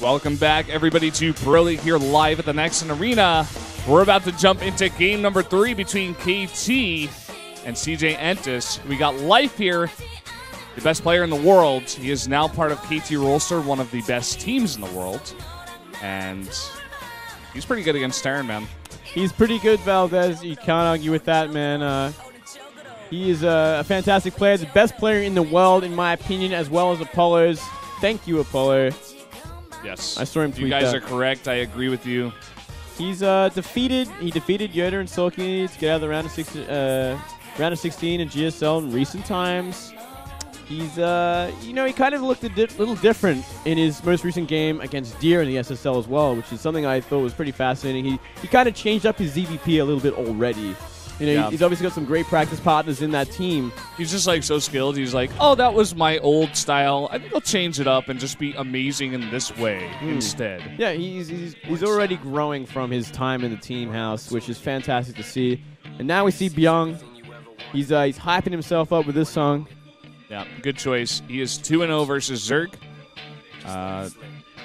Welcome back, everybody, to Pro League here live at the Nexon Arena. We're about to jump into game number 3 between KT and CJ Entis. We got Life here, the best player in the world. He is now part of KT Rolster, one of the best teams in the world. And he's pretty good against Terran, man. He's pretty good, Valdez. You can't argue with that, man. He is a fantastic player. The best player in the world, in my opinion, as well as Apollo's. Thank you, Apollo. Yes. I saw him tweet You guys that. are correct. I agree with you. He's defeated Yoda and Sulky to get out of the round of 16 in GSL in recent times. He's, you know, he kind of looked a little different in his most recent game against Deer in the SSL as well, which is something I thought was pretty fascinating. He kind of changed up his ZVP a little bit already. You know, yeah. He's obviously got some great practice partners in that team. He's just like so skilled. He's like, oh, that was my old style. I think I'll change it up and just be amazing in this way instead. Yeah, he's already growing from his time in the team house, which is fantastic to see. And now we see Bbyong. He's hyping himself up with this song. Yeah, good choice. He is 2-0 versus Zerg.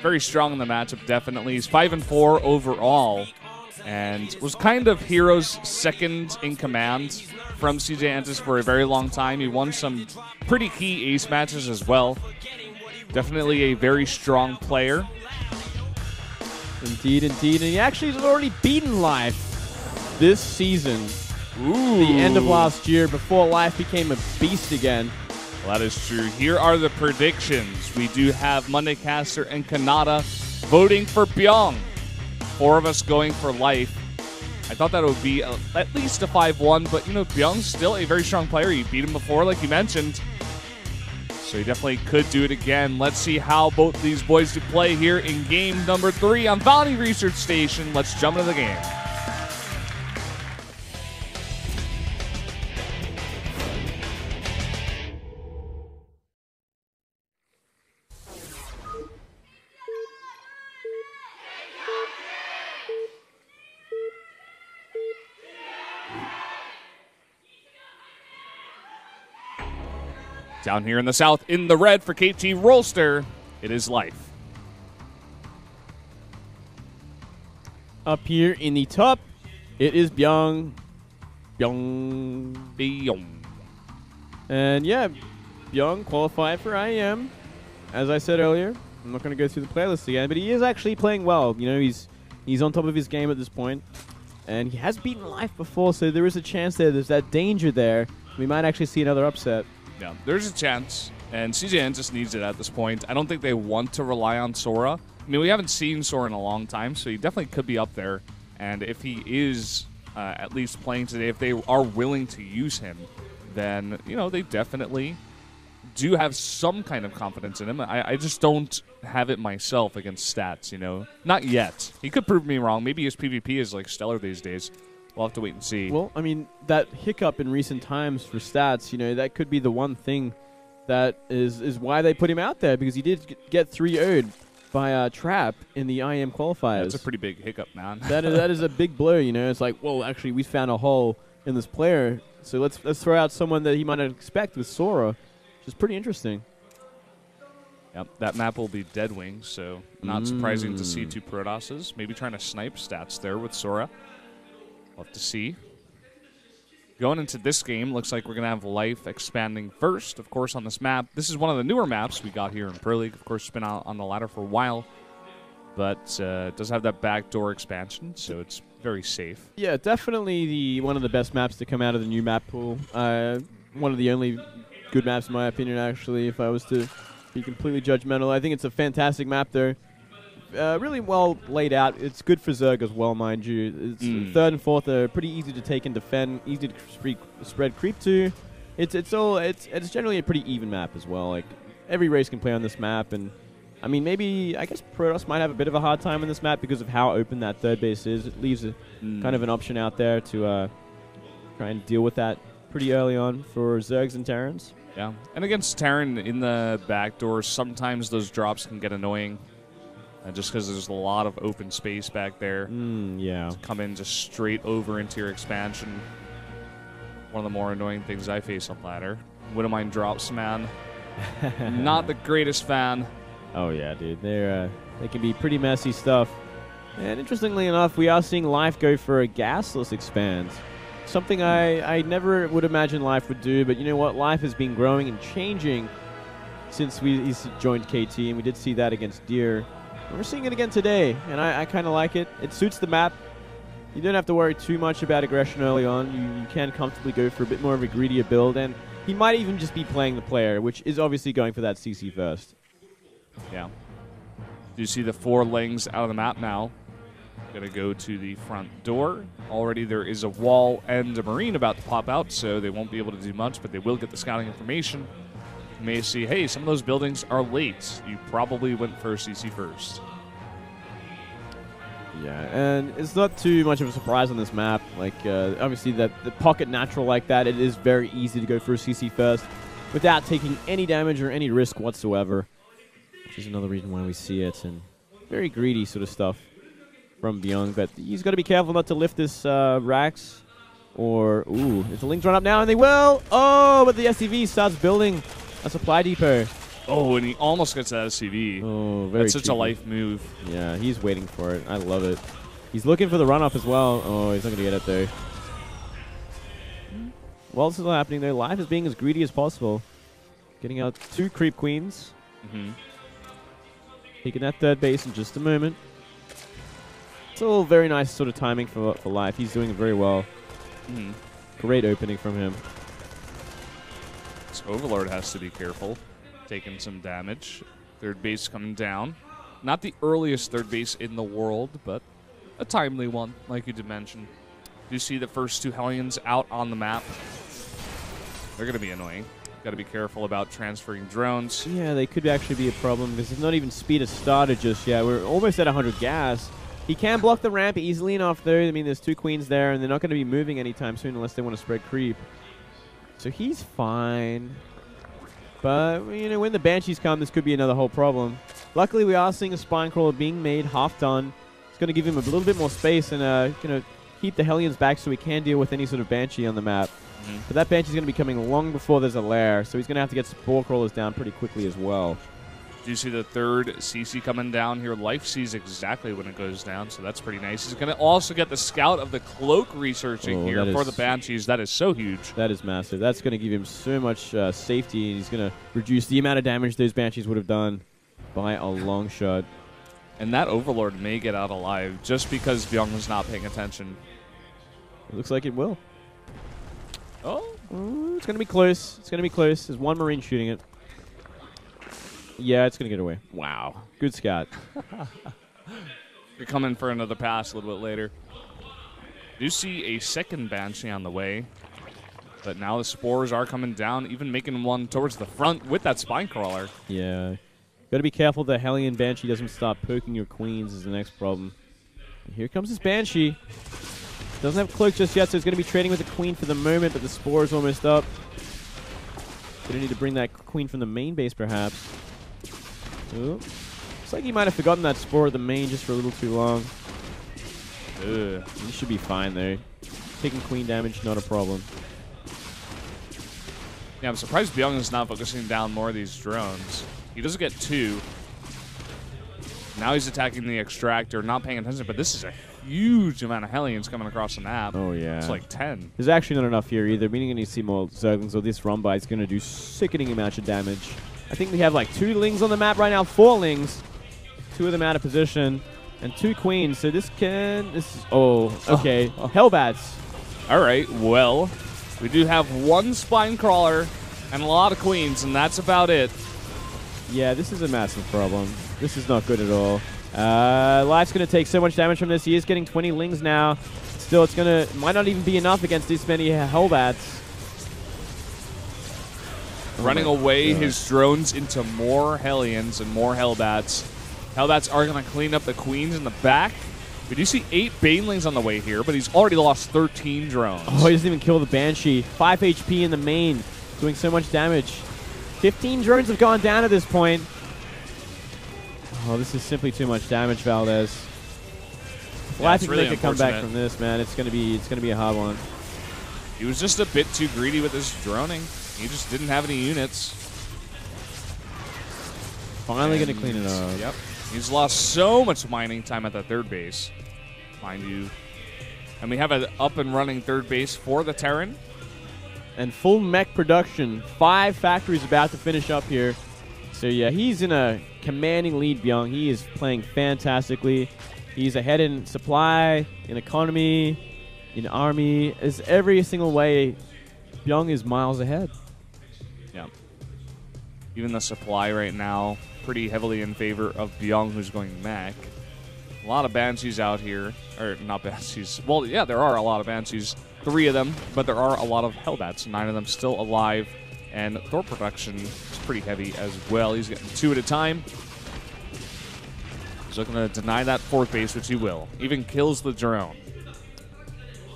Very strong in the matchup, definitely. He's 5-4 overall. And was kind of Hero's second in command from CJ Entis for a very long time. He won some pretty key ace matches as well. Definitely a very strong player. Indeed, indeed. And he actually has already beaten Life this season. Ooh. The end of last year, before Life became a beast again. Well, that is true. Here are the predictions. We do have Monday Caster and Kanata voting for Bbyong. 4 of us going for Life. I thought that it would be at least a 5-1, but, you know, Bbyong's still a very strong player. You beat him before, like you mentioned. So he definitely could do it again. Let's see how both these boys do play here in game number 3 on Vaani Research Station. Let's jump into the game. Down here in the south, in the red for KT Rolster, it is Life. Up here in the top, it is Bbyong. Bbyong. And yeah, Bbyong qualified for IEM. As I said earlier, I'm not going to go through the playlist again, but he is actually playing well. You know, he's on top of his game at this point. And he has beaten Life before, so there is a chance there. There's that danger there. We might actually see another upset. Yeah, there's a chance, and CJ just needs it at this point. I don't think they want to rely on Sora. I mean, we haven't seen Sora in a long time, so he definitely could be up there. And if he is at least playing today, if they are willing to use him, then, you know, they definitely do have some kind of confidence in him. I just don't have it myself against stats, you know. Not yet. He could prove me wrong. Maybe his PvP is, like, stellar these days. We'll have to wait and see. Well, I mean, that hiccup in recent times for stats, you know, that could be the one thing that is why they put him out there, because he did get 3-0'd by Trap in the IM qualifiers. That's a pretty big hiccup, man. that is a big blow, you know. It's like, whoa, actually, we found a hole in this player, so let's throw out someone that he might not expect with Sora, which is pretty interesting. Yep, that map will be Deadwing, so not surprising to see 2 Protosses. Maybe trying to snipe stats there with Sora. We'll have to see. Going into this game, looks like we're going to have Life expanding first, of course, on this map. This is one of the newer maps we got here in Pro League. Of course, it's been out on the ladder for a while, but it does have that backdoor expansion, so it's very safe. Yeah, definitely one of the best maps to come out of the new map pool. One of the only good maps, in my opinion, actually, if I was to be completely judgmental. I think it's a fantastic map, though. Really well laid out. It's good for Zerg as well, mind you. It's 3rd and 4th are pretty easy to take and defend, easy to spread creep to. It's generally a pretty even map as well. Like, every race can play on this map, and I mean, maybe I guess Protoss might have a bit of a hard time on this map because of how open that 3rd base is. It leaves kind of an option out there to try and deal with that pretty early on for Zergs and Terrans. Yeah, and against Terran in the backdoor, sometimes those drops can get annoying. Just because there's a lot of open space back there. Yeah. To come in just straight over into your expansion. One of the more annoying things I face on ladder. Wouldn't mind drops, man. Not the greatest fan. Oh yeah, dude. They can be pretty messy stuff. And interestingly enough, we are seeing Life go for a gasless expand. Something I never would imagine Life would do, but you know what? Life has been growing and changing since he's joined KT, and we did see that against Deer. And we're seeing it again today, and I kind of like it. It suits the map. You don't have to worry too much about aggression early on. You can comfortably go for a bit more of a greedier build, and he might even just be playing the player, which is obviously going for that CC first. Yeah. Do you see the 4 lings out of the map now? Going to go to the front door. Already there is a wall and a marine about to pop out, so they won't be able to do much, but they will get the scouting information. You may see, hey, some of those buildings are late. You probably went for CC first. Yeah, and it's not too much of a surprise on this map. Like, obviously, the pocket natural like that, it is very easy to go for a CC first without taking any damage or any risk whatsoever, which is another reason why we see it, and very greedy sort of stuff from Bbyong, but he's got to be careful not to lift this Rax, or, ooh, if the Lings run up now, and they will! Oh, but the SCV starts building a supply depot. Oh, and he almost gets that SCV. Oh, very That's such cheeky. a life move. Yeah, he's waiting for it. I love it. He's looking for the run-up as well. Oh, he's not going to get it, though. While this is all happening, though, Life is being as greedy as possible. Getting out 2 creep queens. Taking that third base in just a moment. It's all very nice sort of timing for Life. He's doing it very well. Great opening from him. So Overlord has to be careful. Taking some damage. Third base coming down. Not the earliest third base in the world, but a timely one, like you did mention. You see the first 2 Hellions out on the map. They're going to be annoying. Got to be careful about transferring drones. Yeah, they could actually be a problem because it's not even speed has started just yet. We're almost at 100 gas. He can block the ramp easily enough, though. I mean, there's 2 queens there, and they're not going to be moving anytime soon unless they want to spread creep. So he's fine. But, you know, when the Banshees come, this could be another whole problem. Luckily, we are seeing a Spine Crawler being made half done. It's going to give him a little bit more space and going to keep the Hellions back so he can deal with any sort of Banshee on the map. But that Banshee's going to be coming long before there's a lair, so he's going to have to get Spore Crawlers down pretty quickly as well. Do you see the third CC coming down here? Life sees exactly when it goes down, so that's pretty nice. He's going to also get the Scout of the Cloak researching here for the Banshees. That is so huge. That is massive. That's going to give him so much safety, and he's going to reduce the amount of damage those Banshees would have done by a long shot. And that Overlord may get out alive just because Bbyong was not paying attention. It looks like it will. Oh. It's going to be close. It's going to be close. There's 1 Marine shooting it. Yeah, it's going to get away. Wow. Good scout. You're coming for another pass a little bit later. Do see a second Banshee on the way. But now the Spores are coming down, even making one towards the front with that Spine Crawler. Yeah. Got to be careful the Hellion Banshee doesn't stop poking your queens is the next problem. And here comes this Banshee. Doesn't have Cloak just yet, so he's going to be trading with the Queen for the moment, but the Spore's almost up. Going to need to bring that Queen from the main base, perhaps. Ooh. Looks like he might have forgotten that Spore at the main just for a little too long. Ugh. He should be fine there. Taking Queen damage, not a problem. Yeah, I'm surprised Bbyong is not focusing down more of these drones. He doesn't get 2. Now he's attacking the Extractor, not paying attention, but this is a huge amount of Hellions coming across the map. Oh, yeah. It's like 10. There's actually not enough here either, meaning I need to see more Zerglings, or this run by is going to do sickening amounts of damage. I think we have like 2 Lings on the map right now, 4 Lings. 2 of them out of position, and 2 Queens, so this is, oh, okay. Hellbats. All right, well, we do have 1 Spine Crawler and a lot of Queens, and that's about it. Yeah, this is a massive problem. This is not good at all. Life's going to take so much damage from this. He is getting 20 Lings now. Still, might not even be enough against this many Hellbats. Running away his drones into more Hellions and more Hellbats. Hellbats are going to clean up the Queens in the back. We do see 8 Banelings on the way here, but he's already lost 13 drones. Oh, he doesn't even kill the Banshee. 5 HP in the main, doing so much damage. 15 drones have gone down at this point. Oh, this is simply too much damage, Valdez. Life can make a comeback from this, man. It's gonna be a hard one. He was just a bit too greedy with his droning. He just didn't have any units. Finally going to clean it up. Yep. He's lost so much mining time at that third base, mind you. And we have an up and running third base for the Terran. And full mech production. 5 factories about to finish up here. So yeah, he's in a commanding lead, Bbyong. He is playing fantastically. He's ahead in supply, in economy, in army. Is every single way, Bbyong is miles ahead. Yeah. Even the supply right now, pretty heavily in favor of Bbyong, who's going mech. A lot of Banshees out here. Or, not Banshees. Well, yeah, there are a lot of Banshees. 3 of them, but there are a lot of Hellbats. 9 of them still alive. And Thor production is pretty heavy as well. He's getting 2 at a time. He's looking to deny that 4th base, which he will. Even kills the drone.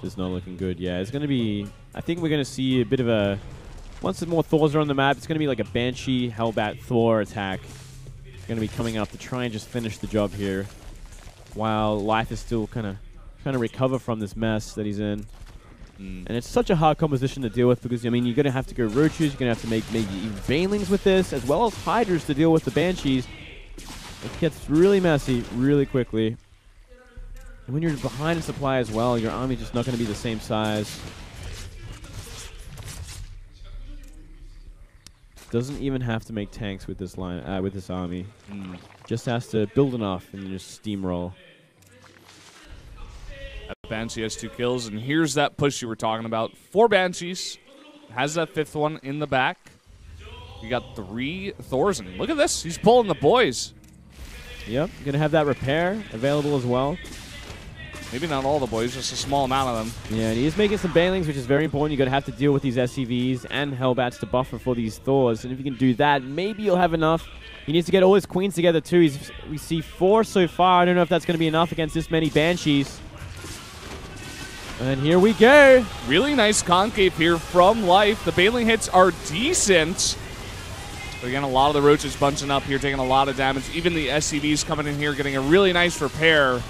This is not looking good. Yeah, it's going to be... I think we're going to see a bit of a... Once more Thors are on the map, it's going to be like a Banshee, Hellbat, Thor attack. It's going to be coming up to try and just finish the job here. While Life is still kind of trying to recover from this mess that he's in. And it's such a hard composition to deal with because, I mean, you're going to have to go Roaches, you're going to have to make maybe even Banelings with this, as well as Hydras to deal with the Banshees. It gets really messy really quickly. And when you're behind in supply as well, your army's just not going to be the same size. Doesn't even have to make tanks with this line, with this army. Just has to build enough and just steamroll. Banshee has 2 kills, and here's that push you were talking about. 4 Banshees. Has that 5th one in the back. You got 3 Thors, and look at this. He's pulling the boys. Yep, going to have that repair available as well. Maybe not all the boys, just a small amount of them. Yeah, and he is making some Banelings, which is very important. You're going to have to deal with these SCVs and Hellbats to buffer for these Thors. And if you can do that, maybe you'll have enough. He needs to get all his Queens together, too. We see 4 so far. I don't know if that's going to be enough against this many Banshees. And here we go. Really nice concave here from Life. The Baneling hits are decent. But again, a lot of the Roaches bunching up here, taking a lot of damage. Even the SCVs coming in here, getting a really nice repair.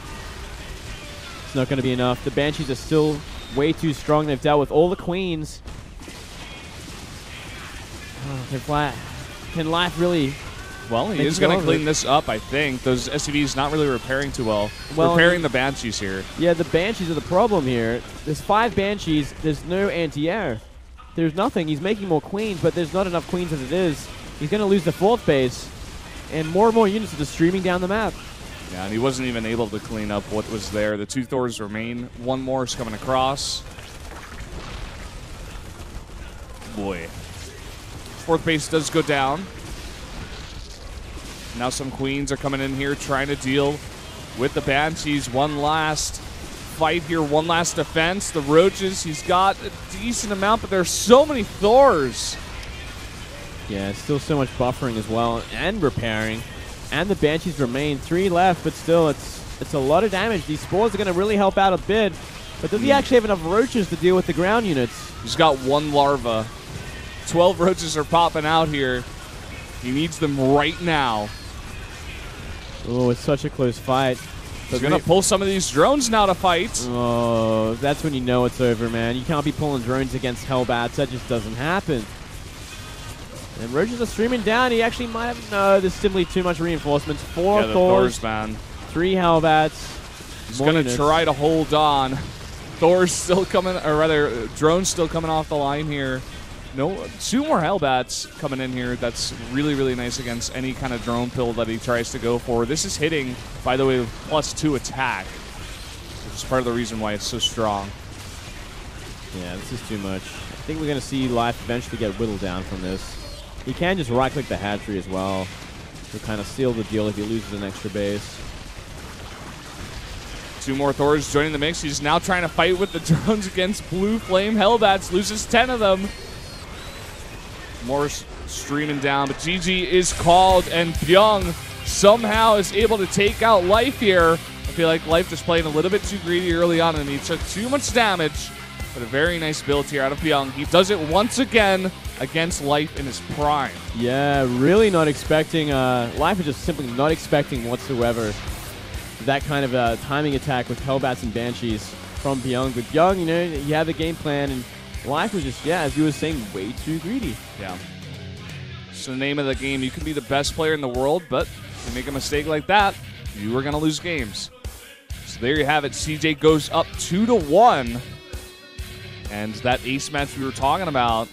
It's not going to be enough. The Banshees are still way too strong. They've dealt with all the Queens. Oh, can Life really... Well, he is going to clean this up, I think. Those SCVs not really repairing too well. Repairing the Banshees here. Yeah, the Banshees are the problem here. There's 5 Banshees. There's no anti-air. There's nothing. He's making more Queens, but there's not enough Queens as it is. He's going to lose the 4th base. And more units are just streaming down the map. Yeah, and he wasn't even able to clean up what was there. The 2 Thors remain. 1 more is coming across. Boy. 4th base does go down. Now some Queens are coming in here trying to deal with the Banshees. One last fight here, one last defense. The Roaches, he's got a decent amount, but there's so many Thors. Yeah, still so much buffering as well, and repairing. And the Banshees remain. 3 left, but still, it's a lot of damage. These spores are going to really help out a bit. But does he actually have enough Roaches to deal with the ground units? He's got 1 larva. 12 Roaches are popping out here. He needs them right now. Oh, it's such a close fight. He's going to pull some of these drones now to fight. Oh, that's when you know it's over, man. You can't be pulling drones against Hellbats. That just doesn't happen. And Roaches are streaming down. He actually might have... No, there's simply too much reinforcements. 4 Thors, man. 3 Hellbats. He's going to try to hold on. Thor's still coming, or rather, drone's still coming off the line here. No, 2 more Hellbats coming in here. That's really, really nice against any kind of drone pill that he tries to go for. This is hitting, by the way, with +2 attack, which is part of the reason why it's so strong. Yeah, this is too much. I think we're going to see Life eventually get whittled down from this. He can just right-click the hatchery as well to kind of seal the deal if he loses an extra base. 2 more Thors joining the mix. He's now trying to fight with the drones against Blue Flame Hellbats. Loses 10 of them. More streaming down, but GG is called, and Bbyong somehow is able to take out Life here. I feel like Life just playing a little bit too greedy early on, and he took too much damage, but a very nice build here out of Bbyong. He does it once again against Life in his prime. Yeah, really not expecting, Life is just simply not expecting whatsoever that kind of timing attack with Hellbats and Banshees from Bbyong. But Bbyong, you know, he had the game plan, and Life was just, yeah, as you were saying, way too greedy. Yeah. It's the name of the game. You can be the best player in the world, but if you make a mistake like that, you are going to lose games. So there you have it. CJ goes up 2-1. And that ace match we were talking about,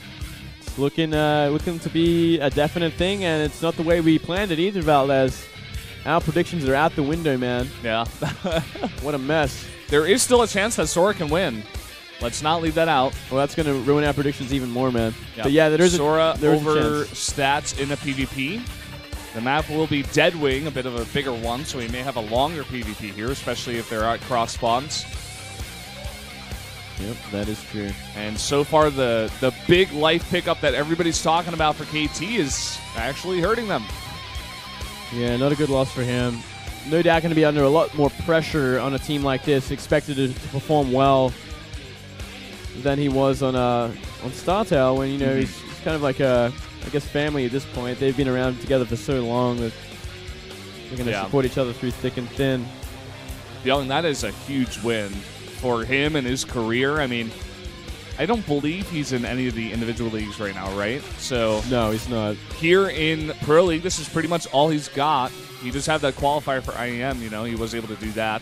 it's looking to be a definite thing, and it's not the way we planned it either, Valdez. Our predictions are out the window, man. Yeah. What a mess. There is still a chance that Sora can win. Let's not leave that out. Well, that's going to ruin our predictions even more, man. Yep. But yeah, there's Sora there's over a chance. stats in a PvP. The map will be Deadwing, a bit of a bigger one, so we may have a longer PvP here, especially if they're at cross spawns. Yep, that is true. And so far, the big life pickup that everybody's talking about for KT is actually hurting them. Yeah, not a good loss for him. No doubt going to be under a lot more pressure on a team like this, expected to perform well than he was on StarTale, when, you know, he's kind of like a, I guess, family at this point. They've been around together for so long that they're going to support each other through thick and thin. Bbyong, that is a huge win for him and his career. I mean, I don't believe he's in any of the individual leagues right now, right? So no, he's not. Here in Pro League, this is pretty much all he's got. He does have that qualifier for IEM, you know. He was able to do that.